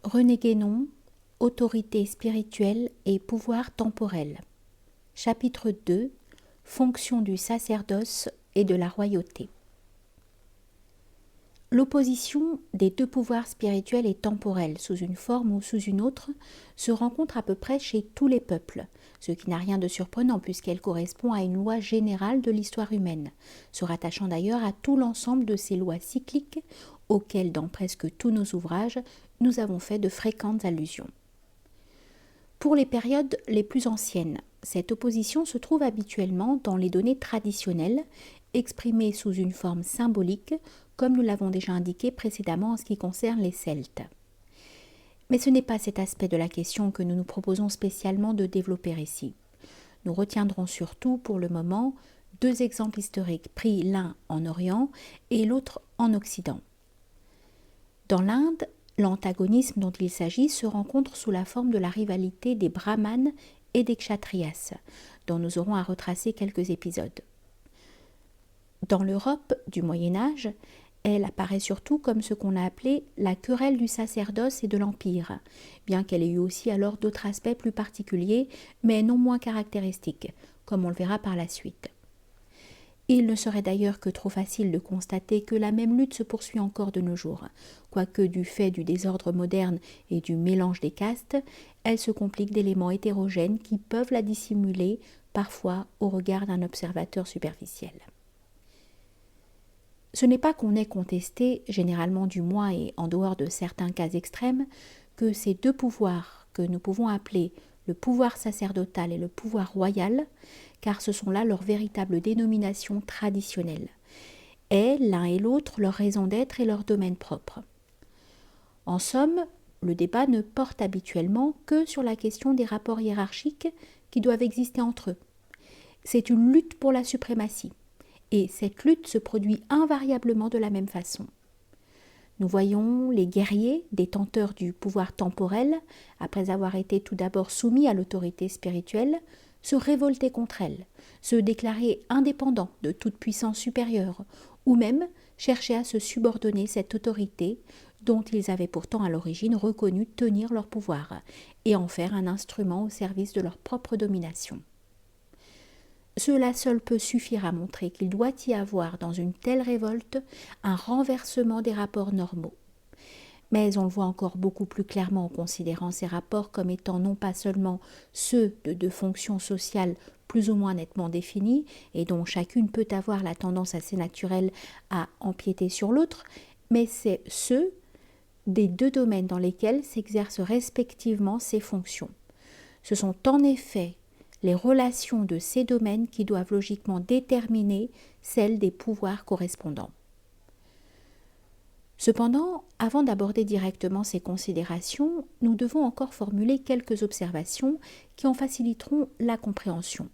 René Guénon, Autorité spirituelle et pouvoir temporel. Chapitre 2. Fonction du sacerdoce et de la royauté. L'opposition des deux pouvoirs spirituels et temporels, sous une forme ou sous une autre, se rencontre à peu près chez tous les peuples, ce qui n'a rien de surprenant puisqu'elle correspond à une loi générale de l'histoire humaine, se rattachant d'ailleurs à tout l'ensemble de ces lois cycliques auxquelles, dans presque tous nos ouvrages, nous avons fait de fréquentes allusions. Pour les périodes les plus anciennes, cette opposition se trouve habituellement dans les données traditionnelles, exprimées sous une forme symbolique, comme nous l'avons déjà indiqué précédemment en ce qui concerne les Celtes. Mais ce n'est pas cet aspect de la question que nous nous proposons spécialement de développer ici. Nous retiendrons surtout, pour le moment, deux exemples historiques pris l'un en Orient et l'autre en Occident. Dans l'Inde, l'antagonisme dont il s'agit se rencontre sous la forme de la rivalité des brahmanes et des kshatriyas, dont nous aurons à retracer quelques épisodes. Dans l'Europe du Moyen-Âge, elle apparaît surtout comme ce qu'on a appelé la querelle du sacerdoce et de l'empire, bien qu'elle ait eu aussi alors d'autres aspects plus particuliers, mais non moins caractéristiques, comme on le verra par la suite. Il ne serait d'ailleurs que trop facile de constater que la même lutte se poursuit encore de nos jours, quoique du fait du désordre moderne et du mélange des castes, elle se complique d'éléments hétérogènes qui peuvent la dissimuler, parfois au regard d'un observateur superficiel. Ce n'est pas qu'on ait contesté, généralement du moins et en dehors de certains cas extrêmes, que ces deux pouvoirs, que nous pouvons appeler le pouvoir sacerdotal et le pouvoir royal, car ce sont là leurs véritables dénominations traditionnelles, aient l'un et l'autre leur raison d'être et leur domaine propre. En somme, le débat ne porte habituellement que sur la question des rapports hiérarchiques qui doivent exister entre eux. C'est une lutte pour la suprématie. Et cette lutte se produit invariablement de la même façon. Nous voyons les guerriers, détenteurs du pouvoir temporel, après avoir été tout d'abord soumis à l'autorité spirituelle, se révolter contre elle, se déclarer indépendants de toute puissance supérieure, ou même chercher à se subordonner cette autorité dont ils avaient pourtant à l'origine reconnu tenir leur pouvoir, et en faire un instrument au service de leur propre domination. Cela seul peut suffire à montrer qu'il doit y avoir dans une telle révolte un renversement des rapports normaux. Mais on le voit encore beaucoup plus clairement en considérant ces rapports comme étant non pas seulement ceux de deux fonctions sociales plus ou moins nettement définies et dont chacune peut avoir la tendance assez naturelle à empiéter sur l'autre, mais c'est ceux des deux domaines dans lesquels s'exercent respectivement ces fonctions. Ce sont en effet les relations de ces domaines qui doivent logiquement déterminer celles des pouvoirs correspondants. Cependant, avant d'aborder directement ces considérations, nous devons encore formuler quelques observations qui en faciliteront la compréhension,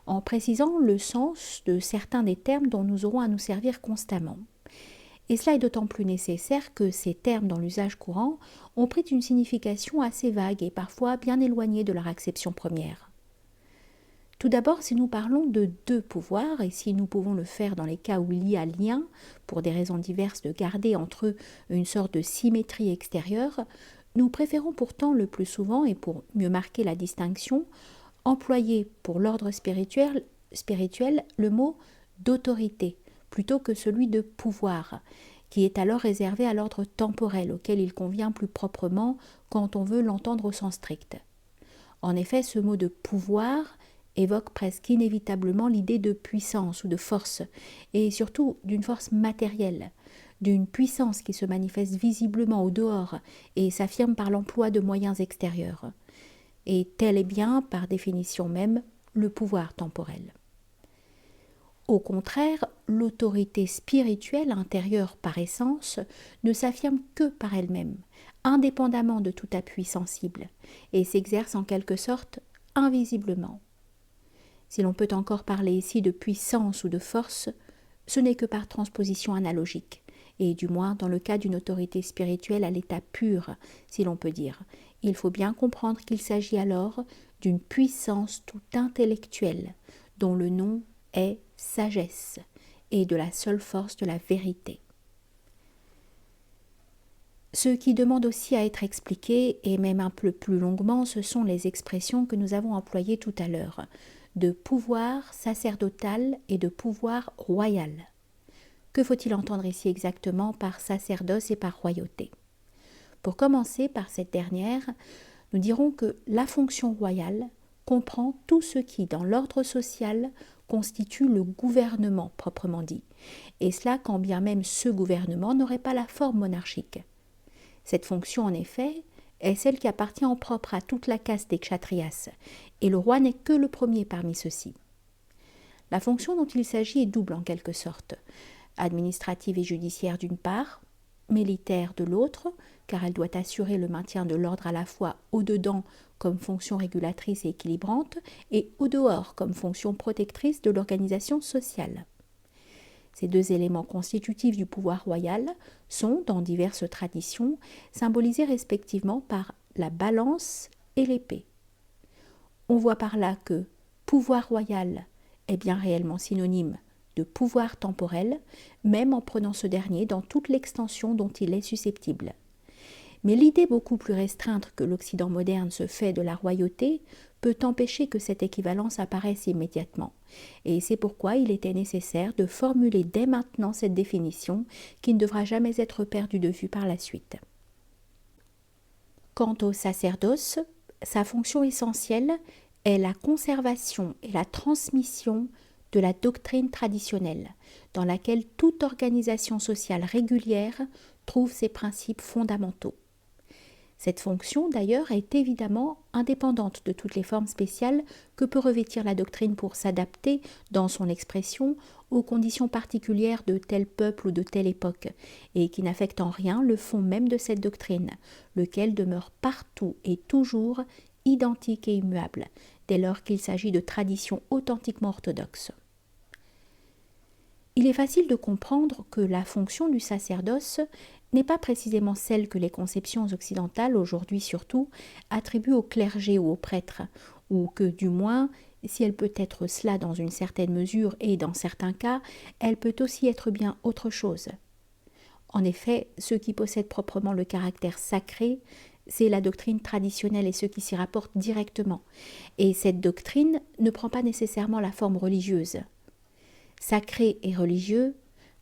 en précisant le sens de certains des termes dont nous aurons à nous servir constamment. Et cela est d'autant plus nécessaire que ces termes dans l'usage courant ont pris une signification assez vague et parfois bien éloignée de leur acception première. Tout d'abord, si nous parlons de deux pouvoirs, et si nous pouvons le faire dans les cas où il y a lien, pour des raisons diverses, de garder entre eux une sorte de symétrie extérieure, nous préférons pourtant le plus souvent, et pour mieux marquer la distinction, employer pour l'ordre spirituel le mot d'autorité, plutôt que celui de pouvoir, qui est alors réservé à l'ordre temporel, auquel il convient plus proprement quand on veut l'entendre au sens strict. En effet, ce mot de pouvoir évoque presque inévitablement l'idée de puissance ou de force, et surtout d'une force matérielle, d'une puissance qui se manifeste visiblement au dehors et s'affirme par l'emploi de moyens extérieurs. Et tel est bien, par définition même, le pouvoir temporel. Au contraire, l'autorité spirituelle intérieure par essence ne s'affirme que par elle-même, indépendamment de tout appui sensible, et s'exerce en quelque sorte invisiblement. Si l'on peut encore parler ici de puissance ou de force, ce n'est que par transposition analogique, et du moins dans le cas d'une autorité spirituelle à l'état pur, si l'on peut dire. Il faut bien comprendre qu'il s'agit alors d'une puissance tout intellectuelle, dont le nom est sagesse, et de la seule force de la vérité. Ce qui demande aussi à être expliqué, et même un peu plus longuement, ce sont les expressions que nous avons employées tout à l'heure, de pouvoir sacerdotal et de pouvoir royal. Que faut-il entendre ici exactement par sacerdoce et par royauté? Pour commencer par cette dernière, nous dirons que la fonction royale comprend tout ce qui, dans l'ordre social, constitue le gouvernement proprement dit, et cela quand bien même ce gouvernement n'aurait pas la forme monarchique. Cette fonction, en effet, est celle qui appartient en propre à toute la caste des kshatriyas, et le roi n'est que le premier parmi ceux-ci. La fonction dont il s'agit est double en quelque sorte, administrative et judiciaire d'une part, militaire de l'autre, car elle doit assurer le maintien de l'ordre à la fois au-dedans comme fonction régulatrice et équilibrante, et au-dehors comme fonction protectrice de l'organisation sociale. Ces deux éléments constitutifs du pouvoir royal sont, dans diverses traditions, symbolisés respectivement par la balance et l'épée. On voit par là que pouvoir royal est bien réellement synonyme de pouvoir temporel, même en prenant ce dernier dans toute l'extension dont il est susceptible. Mais l'idée beaucoup plus restreinte que l'Occident moderne se fait de la royauté peut empêcher que cette équivalence apparaisse immédiatement. Et c'est pourquoi il était nécessaire de formuler dès maintenant cette définition qui ne devra jamais être perdue de vue par la suite. Quant au sacerdoce, sa fonction essentielle est la conservation et la transmission de la doctrine traditionnelle, dans laquelle toute organisation sociale régulière trouve ses principes fondamentaux. Cette fonction, d'ailleurs, est évidemment indépendante de toutes les formes spéciales que peut revêtir la doctrine pour s'adapter, dans son expression, aux conditions particulières de tel peuple ou de telle époque, et qui n'affectent en rien le fond même de cette doctrine, lequel demeure partout et toujours identique et immuable, dès lors qu'il s'agit de traditions authentiquement orthodoxes. Il est facile de comprendre que la fonction du sacerdoce n'est pas précisément celle que les conceptions occidentales, aujourd'hui surtout, attribuent au clergé ou aux prêtres, ou que, du moins, si elle peut être cela dans une certaine mesure et dans certains cas, elle peut aussi être bien autre chose. En effet, ce qui possède proprement le caractère sacré, c'est la doctrine traditionnelle et ce qui s'y rapporte directement, et cette doctrine ne prend pas nécessairement la forme religieuse. Sacré et religieux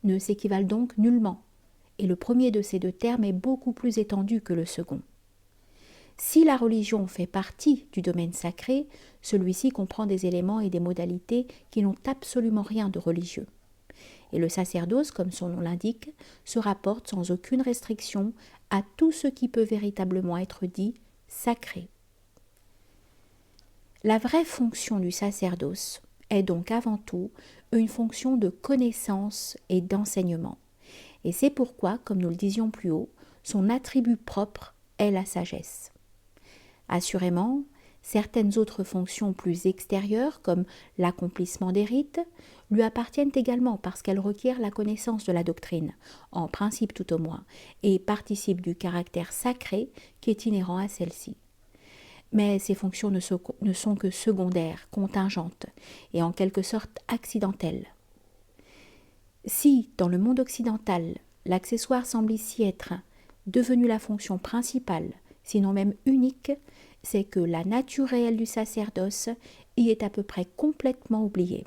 ne s'équivalent donc nullement, et le premier de ces deux termes est beaucoup plus étendu que le second. Si la religion fait partie du domaine sacré, celui-ci comprend des éléments et des modalités qui n'ont absolument rien de religieux. Et le sacerdoce, comme son nom l'indique, se rapporte sans aucune restriction à tout ce qui peut véritablement être dit sacré. La vraie fonction du sacerdoce est donc avant tout une fonction de connaissance et d'enseignement. Et c'est pourquoi, comme nous le disions plus haut, son attribut propre est la sagesse. Assurément, certaines autres fonctions plus extérieures, comme l'accomplissement des rites, lui appartiennent également parce qu'elles requièrent la connaissance de la doctrine, en principe tout au moins, et participent du caractère sacré qui est inhérent à celle-ci. Mais ces fonctions ne sont que secondaires, contingentes, et en quelque sorte accidentelles. Si, dans le monde occidental, l'accessoire semble ici être devenu la fonction principale, sinon même unique, c'est que la nature réelle du sacerdoce y est à peu près complètement oubliée.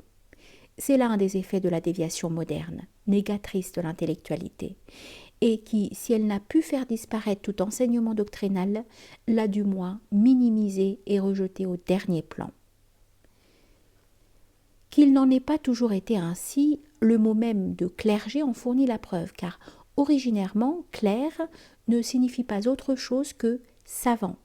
C'est là un des effets de la déviation moderne, négatrice de l'intellectualité, et qui, si elle n'a pu faire disparaître tout enseignement doctrinal, l'a du moins minimisé et rejeté au dernier plan. Qu'il n'en ait pas toujours été ainsi, le mot même de clergé en fournit la preuve, car originairement, clerc ne signifie pas autre chose que savant,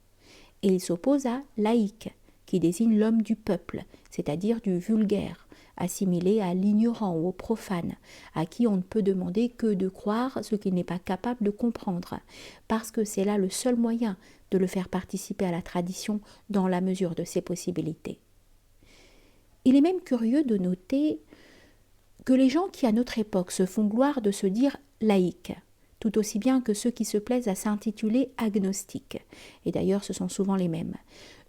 et il s'oppose à laïc, qui désigne l'homme du peuple, c'est-à-dire du vulgaire, assimilé à l'ignorant ou au profane, à qui on ne peut demander que de croire ce qu'il n'est pas capable de comprendre, parce que c'est là le seul moyen de le faire participer à la tradition dans la mesure de ses possibilités. Il est même curieux de noter que les gens qui à notre époque se font gloire de se dire laïcs, tout aussi bien que ceux qui se plaisent à s'intituler agnostiques, et d'ailleurs ce sont souvent les mêmes,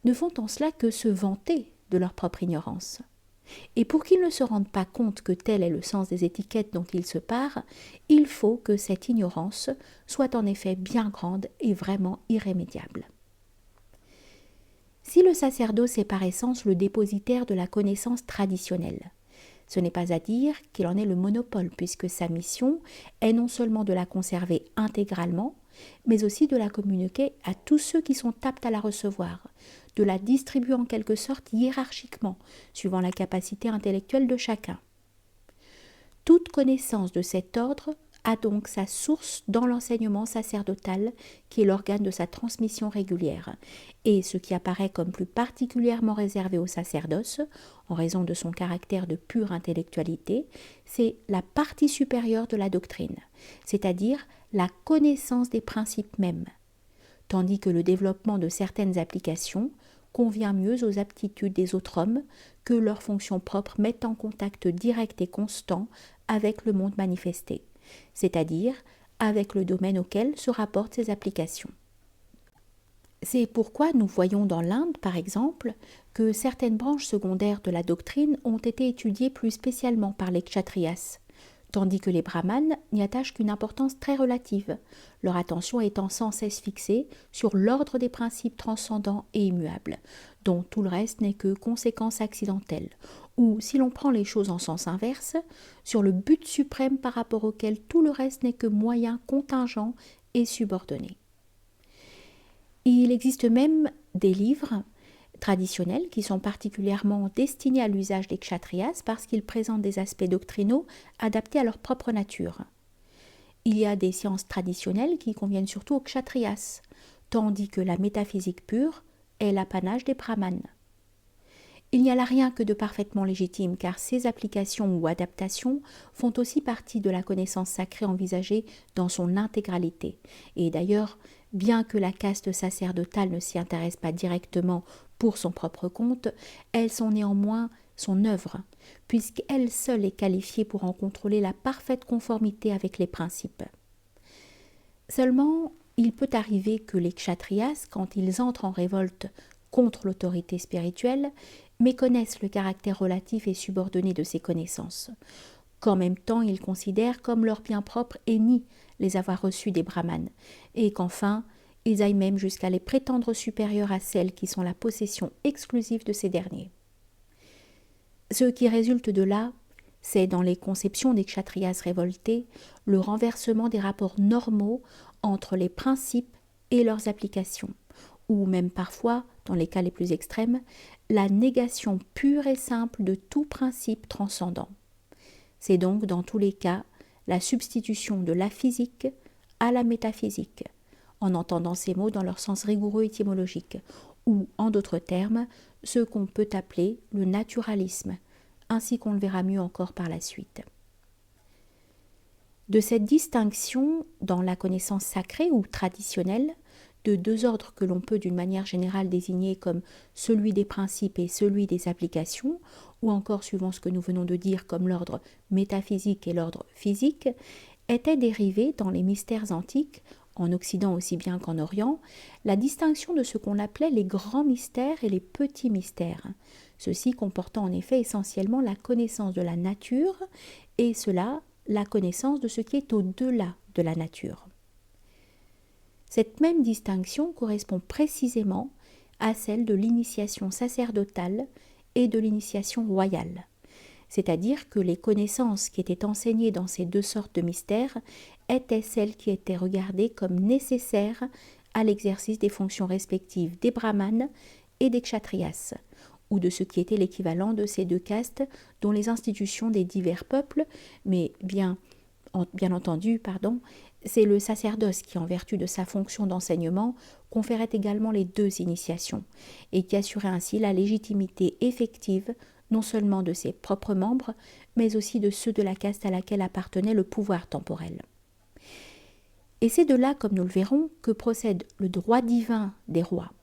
ne font en cela que se vanter de leur propre ignorance. Et pour qu'ils ne se rendent pas compte que tel est le sens des étiquettes dont ils se parent, il faut que cette ignorance soit en effet bien grande et vraiment irrémédiable. Si le sacerdoce est par essence le dépositaire de la connaissance traditionnelle, ce n'est pas à dire qu'il en est le monopole, puisque sa mission est non seulement de la conserver intégralement, mais aussi de la communiquer à tous ceux qui sont aptes à la recevoir, de la distribuer en quelque sorte hiérarchiquement, suivant la capacité intellectuelle de chacun. Toute connaissance de cet ordre a donc sa source dans l'enseignement sacerdotal, qui est l'organe de sa transmission régulière, et ce qui apparaît comme plus particulièrement réservé au sacerdoce, en raison de son caractère de pure intellectualité, c'est la partie supérieure de la doctrine, c'est-à-dire la connaissance des principes mêmes, tandis que le développement de certaines applications convient mieux aux aptitudes des autres hommes que leurs fonctions propres mettent en contact direct et constant avec le monde manifesté, c'est-à-dire avec le domaine auquel se rapportent ces applications. C'est pourquoi nous voyons dans l'Inde, par exemple, que certaines branches secondaires de la doctrine ont été étudiées plus spécialement par les kshatriyas, tandis que les brahmanes n'y attachent qu'une importance très relative, leur attention étant sans cesse fixée sur l'ordre des principes transcendants et immuables, dont tout le reste n'est que conséquence accidentelle, ou, si l'on prend les choses en sens inverse, sur le but suprême par rapport auquel tout le reste n'est que moyen contingent et subordonné. Il existe même des livres traditionnels qui sont particulièrement destinés à l'usage des kshatriyas parce qu'ils présentent des aspects doctrinaux adaptés à leur propre nature. Il y a des sciences traditionnelles qui conviennent surtout aux kshatriyas, tandis que la métaphysique pure est l'apanage des brahmanes. Il n'y a là rien que de parfaitement légitime, car ces applications ou adaptations font aussi partie de la connaissance sacrée envisagée dans son intégralité. Et d'ailleurs, bien que la caste sacerdotale ne s'y intéresse pas directement pour son propre compte, elles sont néanmoins son œuvre, puisqu'elle seule est qualifiée pour en contrôler la parfaite conformité avec les principes. Seulement, il peut arriver que les kshatriyas, quand ils entrent en révolte contre l'autorité spirituelle, méconnaissent le caractère relatif et subordonné de ces connaissances, qu'en même temps ils considèrent comme leur bien propre et nient les avoir reçus des brahmanes, et qu'enfin ils aillent même jusqu'à les prétendre supérieures à celles qui sont la possession exclusive de ces derniers. Ce qui résulte de là, c'est dans les conceptions des kshatriyas révoltés, le renversement des rapports normaux entre les principes et leurs applications, ou même parfois, dans les cas les plus extrêmes, la négation pure et simple de tout principe transcendant. C'est donc dans tous les cas la substitution de la physique à la métaphysique, en entendant ces mots dans leur sens rigoureux étymologique, ou, en d'autres termes, ce qu'on peut appeler le naturalisme, ainsi qu'on le verra mieux encore par la suite. De cette distinction dans la connaissance sacrée ou traditionnelle, de deux ordres que l'on peut d'une manière générale désigner comme celui des principes et celui des applications, ou encore suivant ce que nous venons de dire comme l'ordre métaphysique et l'ordre physique, était dérivée dans les mystères antiques, en Occident aussi bien qu'en Orient, la distinction de ce qu'on appelait les grands mystères et les petits mystères, ceux-ci comportant en effet essentiellement la connaissance de la nature, et cela la connaissance de ce qui est au-delà de la nature. Cette même distinction correspond précisément à celle de l'initiation sacerdotale et de l'initiation royale, c'est-à-dire que les connaissances qui étaient enseignées dans ces deux sortes de mystères étaient celles qui étaient regardées comme nécessaires à l'exercice des fonctions respectives des brahmanes et des kshatriyas, ou de ce qui était l'équivalent de ces deux castes dont les institutions des divers peuples, mais bien entendu, c'est le sacerdoce qui, en vertu de sa fonction d'enseignement, conférait également les deux initiations, et qui assurait ainsi la légitimité effective non seulement de ses propres membres, mais aussi de ceux de la caste à laquelle appartenait le pouvoir temporel. Et c'est de là, comme nous le verrons, que procède le droit divin des rois.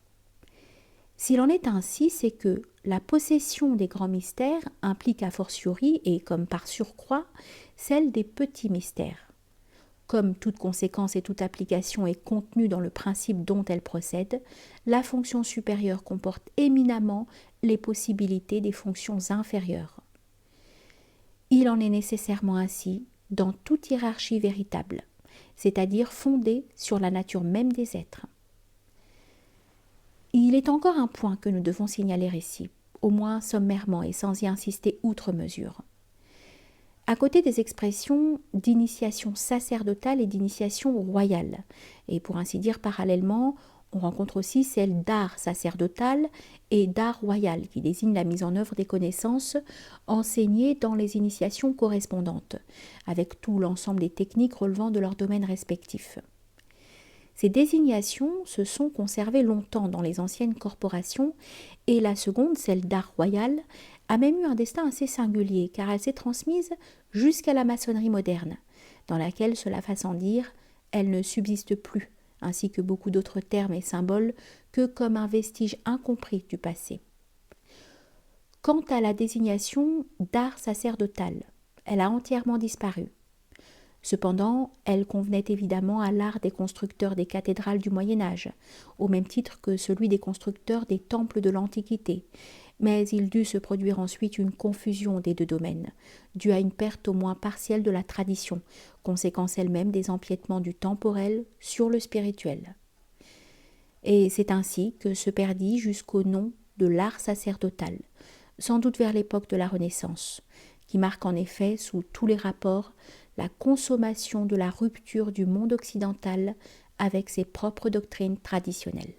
S'il en est ainsi, c'est que la possession des grands mystères implique a fortiori, et comme par surcroît, celle des petits mystères. Comme toute conséquence et toute application est contenue dans le principe dont elle procède, la fonction supérieure comporte éminemment les possibilités des fonctions inférieures. Il en est nécessairement ainsi dans toute hiérarchie véritable, c'est-à-dire fondée sur la nature même des êtres. Il est encore un point que nous devons signaler ici, au moins sommairement et sans y insister outre mesure. À côté des expressions d'initiation sacerdotale et d'initiation royale, et pour ainsi dire parallèlement, on rencontre aussi celle d'art sacerdotal et d'art royal, qui désignent la mise en œuvre des connaissances enseignées dans les initiations correspondantes, avec tout l'ensemble des techniques relevant de leurs domaines respectifs. Ces désignations se sont conservées longtemps dans les anciennes corporations et la seconde, celle d'art royal, a même eu un destin assez singulier car elle s'est transmise jusqu'à la maçonnerie moderne, dans laquelle, cela va sans dire, elle ne subsiste plus, ainsi que beaucoup d'autres termes et symboles, que comme un vestige incompris du passé. Quant à la désignation d'art sacerdotal, elle a entièrement disparu. Cependant, elle convenait évidemment à l'art des constructeurs des cathédrales du Moyen Âge, au même titre que celui des constructeurs des temples de l'Antiquité, mais il dut se produire ensuite une confusion des deux domaines, due à une perte au moins partielle de la tradition, conséquence elle-même des empiètements du temporel sur le spirituel. Et c'est ainsi que se perdit jusqu'au nom de l'art sacerdotal, sans doute vers l'époque de la Renaissance, qui marque en effet, sous tous les rapports, la consommation de la rupture du monde occidental avec ses propres doctrines traditionnelles.